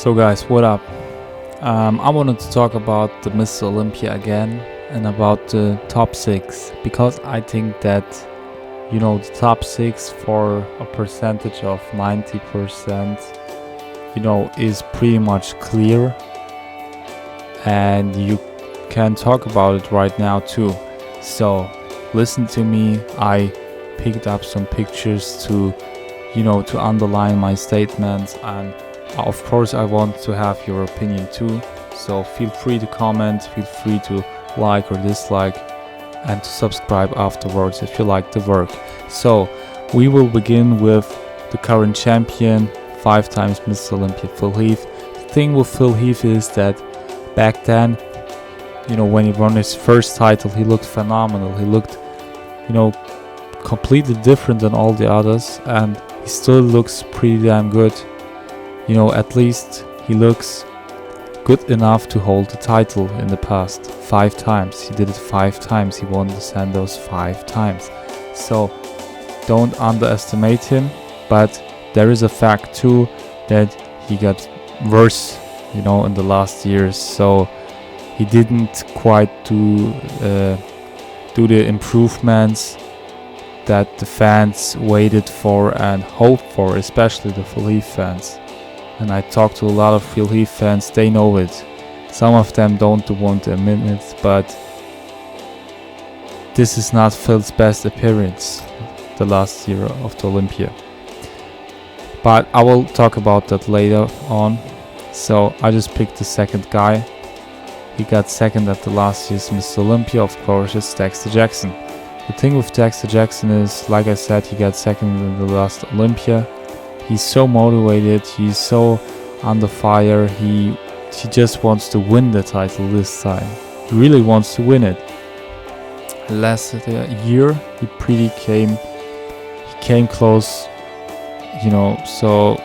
So guys, what up? I wanted to talk about the Mr Olympia again and about the top 6 because I think that the top 6 for a percentage of 90% is pretty much clear, and you can talk about it right now too. So listen to me. I picked up some pictures to underline my statements, and of course I want to have your opinion too. So feel free to comment, feel free to like or dislike, and to subscribe afterwards if you like the work. So we will begin with the current champion, 5 times Mr Olympia, Phil Heath. The thing with Phil Heath is that back then, when he won his first title, he looked phenomenal. He looked completely different than all the others, and he still looks pretty damn good. At least he looks good enough to hold the title in the past 5 times. He did it 5 times. He won the Sandoz 5 times. So don't underestimate him. But there is a fact too that he got worse, in the last years. So he didn't quite do the improvements that the fans waited for and hoped for, especially the Phil Heath fans. And I talked to a lot of Phil Heath fans, they know it. Some of them don't want to admit it, but this is not Phil's best appearance the last year of the Olympia. But I will talk about that later on. So I just picked the second guy. He got second at the last year's Mr Olympia, of course, it's Dexter Jackson. The thing with Dexter Jackson is, like I said, he got second in the last Olympia. He's so motivated, he's so under fire, he just wants to win the title this time. He really wants to win it. Last year he came close, so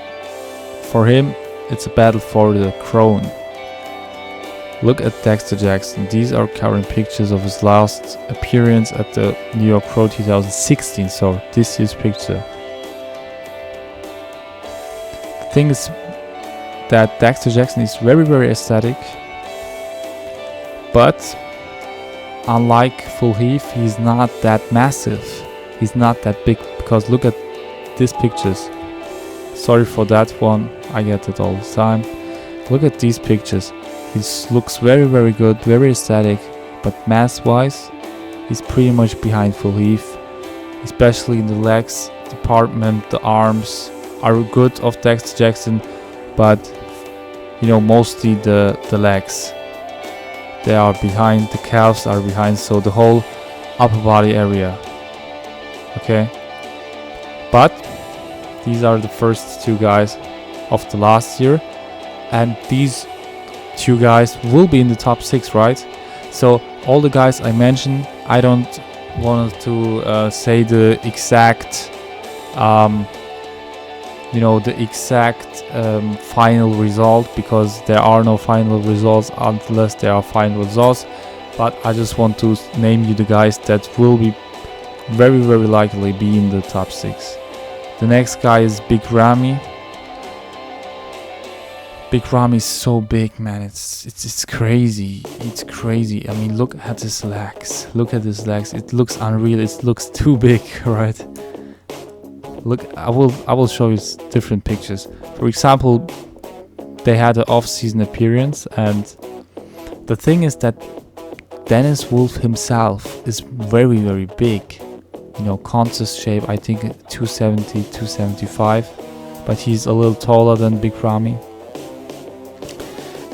for him it's a battle for the crown. Look at Dexter Jackson. These are current pictures of his last appearance at the New York Pro 2016, so this year's picture. The thing is that Dexter Jackson is very, very aesthetic, but unlike Phil Heath, he's not that massive. He's not that big, because look at these pictures. Sorry for that one, I get it all the time. Look at these pictures. He looks very, very good, very aesthetic, but mass-wise, he's pretty much behind Phil Heath, especially in the legs department. The arms are good of Dexter Jackson, but mostly the legs, they are behind, the calves are behind, so the whole upper body area. Okay, but these are the first 2 guys of the last year, and these 2 guys will be in the top 6, right? So all the guys I mentioned, I don't want to say the exact final result, because there are no final results unless there are final results. But I just want to name you the guys that will be very, very likely be in the top 6. The next guy is Big Ramy. Big Ramy is so big, man. It's crazy. It's crazy. I mean, look at his legs. Look at his legs. It looks unreal. It looks too big, right? Look, I will show you different pictures. For example, they had an off-season appearance, and the thing is that Dennis Wolf himself is very, very big. Contest shape, I think 270, 275, but he's a little taller than Big Ramy.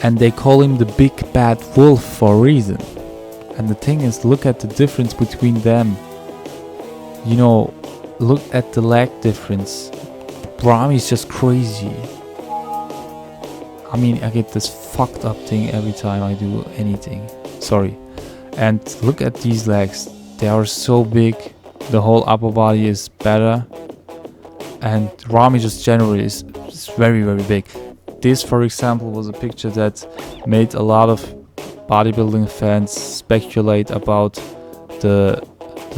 And they call him the Big Bad Wolf for a reason. And the thing is, look at the difference between them. Look at the leg difference. Ramy is just crazy. I mean, I get this fucked up thing every time I do anything. Sorry. And look at these legs. They are so big. The whole upper body is better. And Ramy just generally is very, very big. This, for example, was a picture that made a lot of bodybuilding fans speculate about the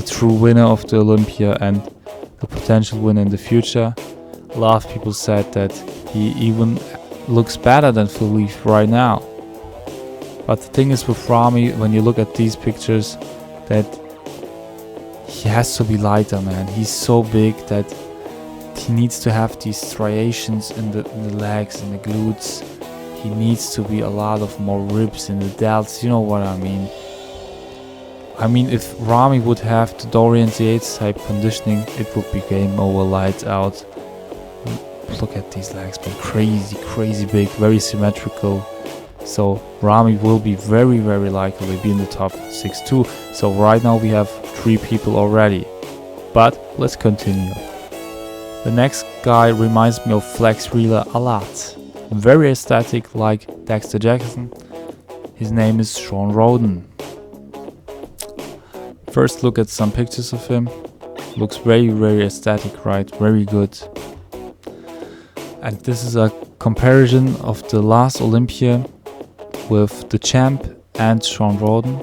true winner of the Olympia and the potential winner in the future. A lot of people said that he even looks better than full leaf right now. But the thing is with Rami, when you look at these pictures, that he has to be lighter, man. He's so big that he needs to have these striations in the legs and the glutes. He needs to be a lot of more ribs in the delts, you know what I mean. I mean, if Rami would have the Dorian Yates type conditioning, it would be game over, lights out. Look at these legs, man. Crazy big, very symmetrical. So Rami will be very likely be in the top 6 too. So right now we have 3 people already. But let's continue. The next guy reminds me of Flex Reeler a lot. Very aesthetic like Dexter Jackson. His name is Sean Roden. First look at some pictures of him. Looks very aesthetic, right? Very good. And this is a comparison of the last Olympia with the champ and Sean Roden.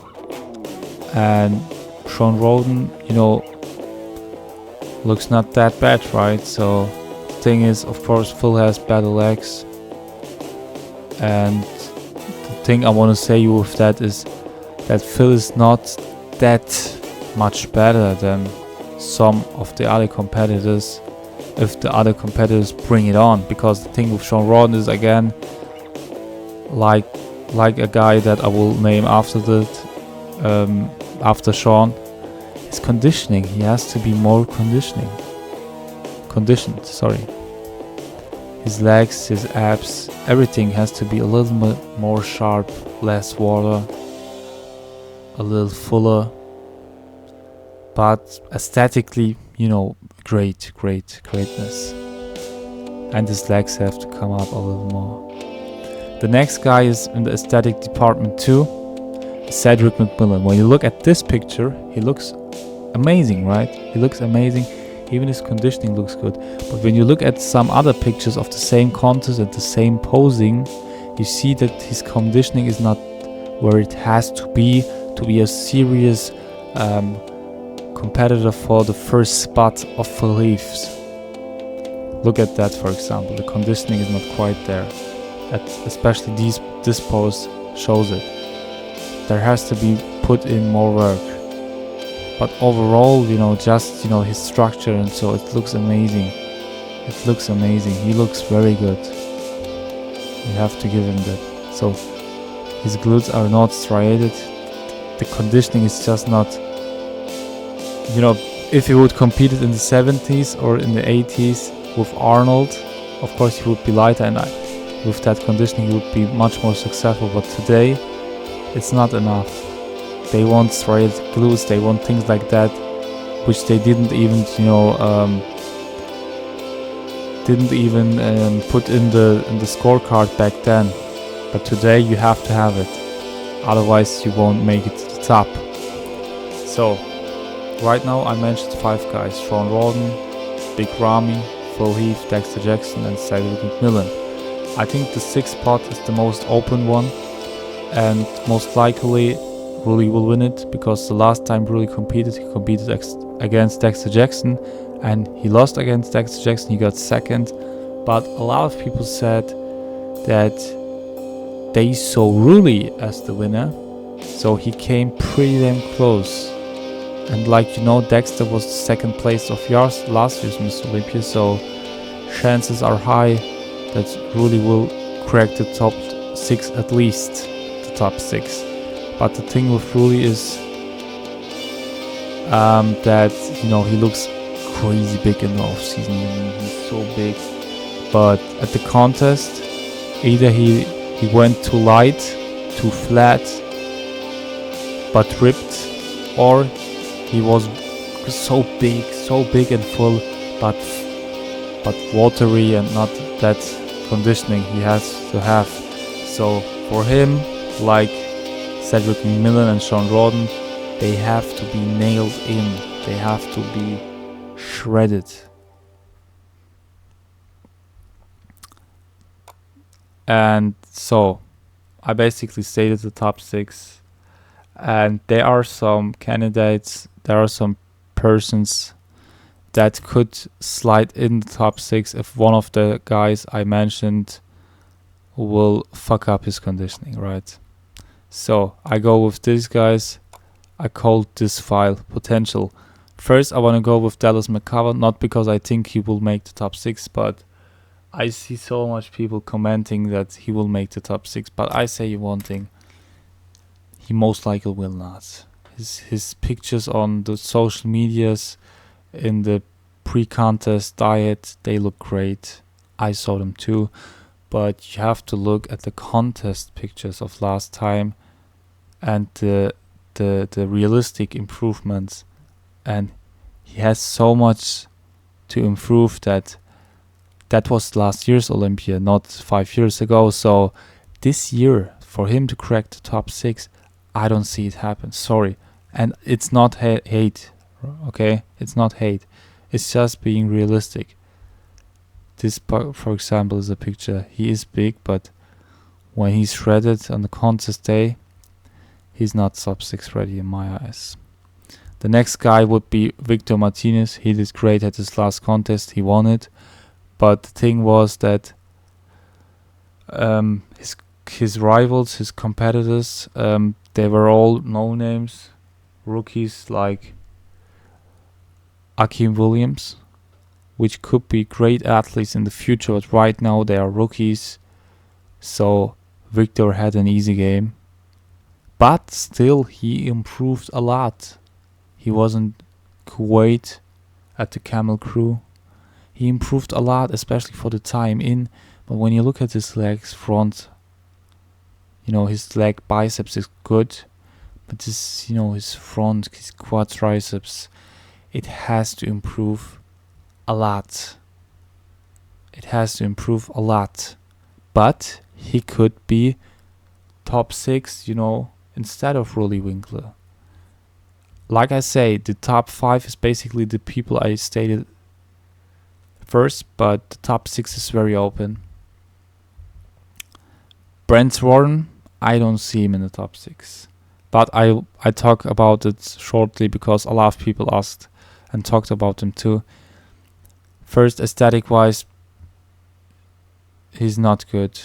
And Sean Roden, you know, looks not that bad, right? So the thing is, of course, Phil has better legs. And the thing I want to say with that is that Phil is not that much better than some of the other competitors if the other competitors bring it on. Because the thing with Sean Roden is, again, like a guy that I will name after that, after Sean, his conditioning. He has to be more conditioned, sorry. His legs, his abs, everything has to be a little bit more sharp, less water, a little fuller, but aesthetically, you know, greatness. And his legs have to come up a little more. The next guy is in the aesthetic department too, Cedric McMillan. When you look at this picture, he looks amazing, right? He looks amazing. Even his conditioning looks good. But when you look at some other pictures of the same contest and the same posing, you see that his conditioning is not where it has to be a serious competitor for the first spot of full heaves. Look at that, for example. The conditioning is not quite there. Especially this pose shows it. There has to be put in more work. But overall, you know, just, you know, his structure and so, it looks amazing. It looks amazing. He looks very good. You have to give him that. So his glutes are not striated. The conditioning is just not, you know, if he would compete it in the 70s or in the 80s with Arnold, of course he would be lighter, and with that conditioning he would be much more successful. But today it's not enough. They want striated glutes, they want things like that, which they didn't even, you know, put in the scorecard back then. But today you have to have it, otherwise you won't make it to the top. So right now I mentioned 5 guys: Sean Roden, Big Ramy, Phil Heath, Dexter Jackson, and Cedric McMillan. I think the 6th spot is the most open one, and most likely Rulli will win it, because the last time Rulli competed, he competed against Dexter Jackson, and he lost against Dexter Jackson. He got 2nd, but a lot of people said that they saw Rulli as the winner, so he came pretty damn close. And like you know, Dexter was the 2nd place of last year's Mr Olympia, so chances are high that Rulli will crack the top 6, at least the top 6. But the thing with Rulli is that, you know, he looks crazy big in the off season. He's so big. But at the contest, either he went too light, too flat, but ripped, or he was so big and full, but watery and not that conditioning he has to have. So for him, like Cedric McMillan and Sean Roden, they have to be nailed in. They have to be shredded. And so I basically stated the top 6, and there are some candidates, there are some persons that could slide in the top 6 if one of the guys I mentioned will fuck up his conditioning, right? So I go with these guys. I called this file potential. First, I want to go with Dallas McCover, not because I think he will make the top 6, but I see so much people commenting that he will make the top 6. But I say one thing: he most likely will not. His pictures on the social medias in the pre-contest diet, they look great. I saw them too, but you have to look at the contest pictures of last time and the realistic improvements, and he has so much to improve that was last year's Olympia, not 5 years ago. So this year, for him to crack the top 6, I don't see it happen. Sorry. And it's not hate, okay? It's not hate. It's just being realistic. This, for example, is a picture. He is big, but when he's shredded on the contest day, he's not sub 6 ready in my eyes. The next guy would be Victor Martinez. He did great at his last contest. He won it. But the thing was that his rivals, his competitors, they were all no-names, rookies like Akeem Williams, which could be great athletes in the future, but right now they are rookies. So Victor had an easy game. But still, he improved a lot. He wasn't Kuwait at the Camel Crew. He improved a lot, especially for the time in. But when you look at his legs front, his leg biceps is good. But this, his front, his quad triceps, it has to improve a lot. It has to improve a lot. But he could be top 6, instead of Rolly Winkler. Like I say, the top 5 is basically the people I stated first, but the top 6 is very open. Brent Warren, I don't see him in the top 6. But I talk about it shortly because a lot of people asked and talked about him too. First, aesthetic-wise, he's not good.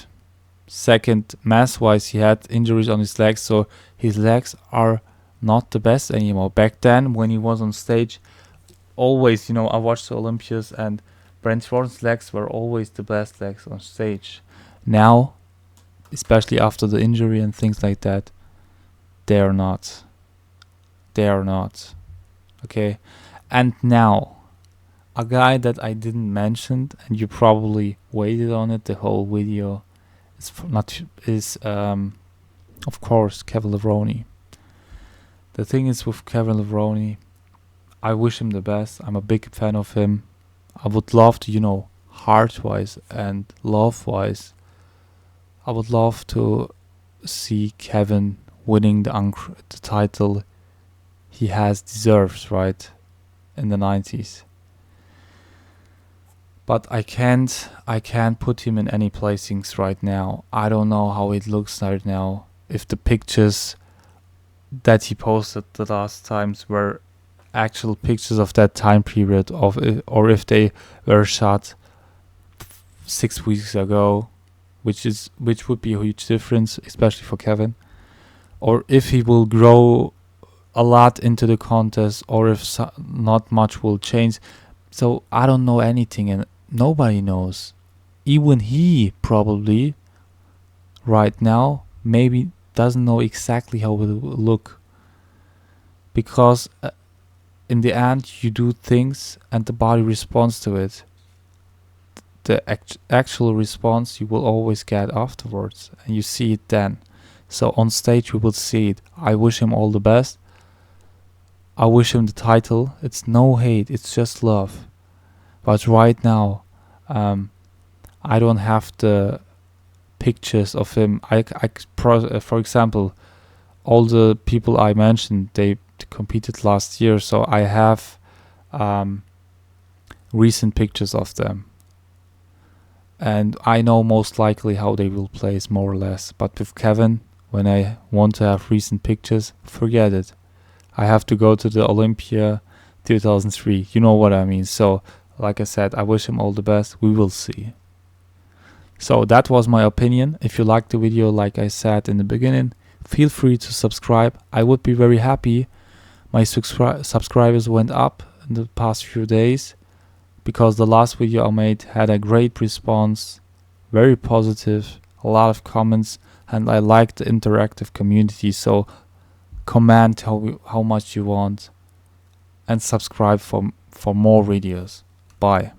Second, mass-wise, he had injuries on his legs, so his legs are not the best anymore. Back then, when he was on stage, always, I watched the Olympias, and Brent Warren's legs were always the best legs on stage. Now, especially after the injury and things like that, they are not. They are not. Okay? And now, a guy that I didn't mention, and you probably waited on it the whole video, is of course Kevin Levrone. The thing is with Kevin Levrone, I wish him the best. I'm a big fan of him. I would love to, heart-wise and love-wise, I would love to see Kevin winning the title he has deserved, right, in the 90s. But I can't put him in any placings right now. I don't know how it looks right now. If the pictures that he posted the last times were actual pictures of that time period, or if they were shot 6 weeks ago, which would be a huge difference, especially for Kevin. Or if he will grow a lot into the contest, or if not much will change. So I don't know anything, and nobody knows. Even he probably right now maybe doesn't know exactly how it will look, because in the end you do things and the body responds to it. The actual response you will always get afterwards, and you see it then. So on stage we will see it. I wish him all the best. I wish him the title. It's no hate, it's just love. But right now, I don't have the pictures of him. For example, all the people I mentioned, they competed last year, so I have recent pictures of them. And I know most likely how they will place, more or less. But with Kevin, when I want to have recent pictures, forget it. I have to go to the Olympia 2003. You know what I mean. So, like I said, I wish him all the best. We will see. So that was my opinion. If you liked the video, like I said in the beginning, feel free to subscribe. I would be very happy. My subscribers went up in the past few days because the last video I made had a great response, very positive, a lot of comments, and I like the interactive community. So comment how much you want and subscribe for more videos. Bye.